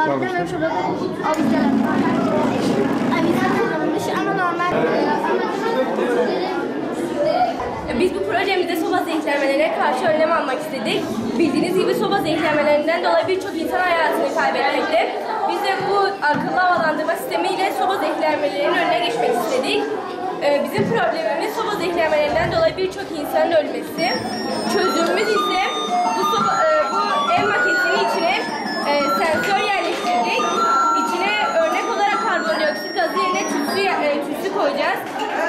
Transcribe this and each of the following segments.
Dememiş orada avizeler kullanılmış ama normal. Biz bu projemizde soba zehirlenmelerine karşı önlem almak istedik. Bildiğiniz gibi soba zehirlenmelerinden dolayı birçok insan hayatını kaybetmekte. Biz de bu akıllı havalandırma sistemiyle soba zehirlenmelerinin önüne geçmek istedik. Bizim problemimiz soba zehirlenmelerinden dolayı birçok insanın ölmesi. Çözümümüz ise bu ev maketinin içine sensör yerleştirdik. İçine örnek olarak karbondioksit gazı yerine tütsü koyacağız.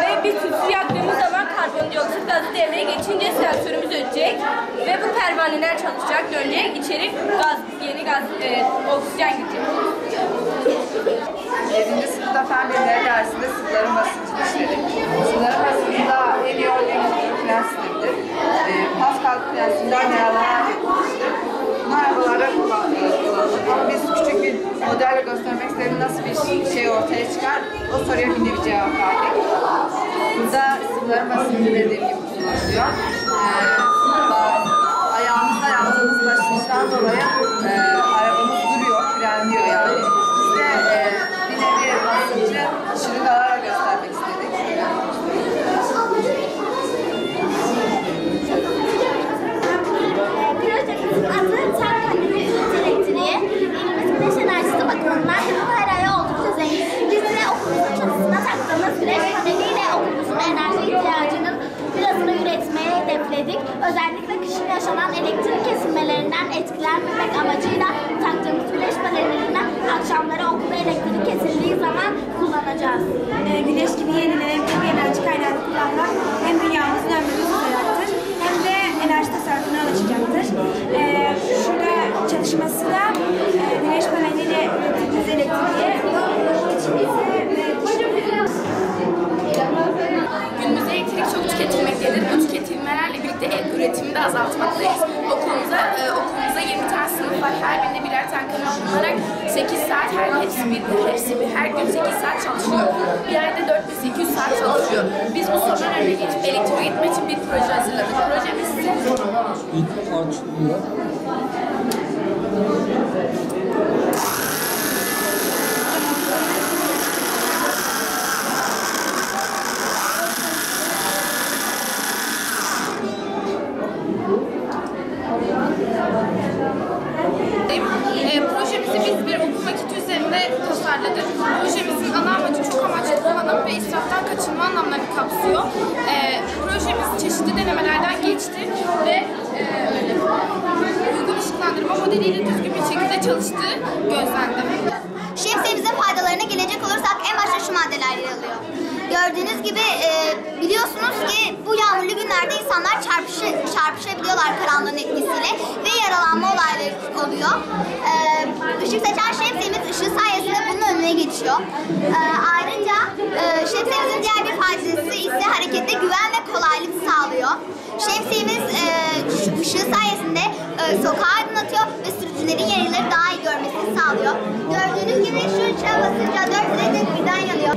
Ve bir tütsü yaktığımız zaman karbondioksit gazı devreye geçince sensörümüz ötecek. Ve bu pervaneler çalışacak, dönecek. İçeri yeni gaz, oksijen gidecek. 7. sınıfta fen bilimleri dersinde sıvıların basıncını işledik. Sıvıların basıncında en iyi örneğimiz prensibidir. Pascal prensibinden yararlanarak yapılmıştır. Bunu arabalarda kullanılır. Ama biz küçük bir modelle göstermek istedim nasıl bir şey ortaya çıkar. O soruya bir nevi cevap verdik. Burada sıvıların basıncı dediğim gibi kullanılıyor. Ayağımızda yaptığımız basınçtan dolayı arabamız duruyor, frenliyor yani. Biz de bir nevi basıncı şırıngalarla göstermek istedik. Projemizin adı Terk Kendini Elektriği. Elimizin güneş enerjisi bakımından her ay oldukça zengin. Biz de okulumuzun çatısına taktığımız güneş paneliyle okulumuzun enerji ihtiyacının birazını üretmeye hedefledik. Özellikle kışın yaşanan elektrik kesilmelerinden etkilenmemek amacıyla taktığımız güneş panelinden akşamları okulda elektrik kesildiği zaman kullanacağız. Güneş gibi yenilenebilir bir enerji kaynağını kullanmak hem dünyamızın ömrünü uzatacaktır hem de enerji tasarrufuna yol açacaktır. Şurada çalışması da güneş paneliyle ürettiğimiz elektriği Günümüzde elektrik çok tüketilmektedir. Bu tüketilmelerle birlikte üretimi de azaltmaktayız. Okulumuza 20 tane sınıf var. Her birinde birer tane kanal bulunarak 8 saat her gün 8 saat çalışıyor. Bir ayda 4800 saat çalışıyor. Biz bu sorunun önüne geçip elektriği üretmek için bir proje hazırladık. Projemiz ise projemizi biz bir okul maketi üzerinde tasarladık. Projemizin ana amacı çok amaçlı kullanım ve israftan kaçınma anlamlarını kapsıyor. Projemiz çeşitli denemelerden geçti ve uygun ışıklandırma modeliyle düzgün bir şekilde çalıştığı gözlendi. Şemsiyemizin faydalarına gelecek olursak en başta şu maddeler yer alıyor. Gördüğünüz gibi biliyorsunuz ki bu yağmurlu günlerde insanlar çarpışabiliyorlar karanlığın etkisiyle ve yaralanma olayları oluyor. Işık saçan şemsiyemiz ışığı sayesinde bunun önüne geçiyor. Ayrıca şemsiyemizin diğer bir faydası ise harekette güven ve kolaylık sağlıyor. Şemsiyemiz ışığı sayesinde sokağı aydınlatıyor ve sürücülerin yerleri daha iyi görmesini sağlıyor. Gördüğünüz gibi şu uçağa basınca 4 adet birden yanıyor.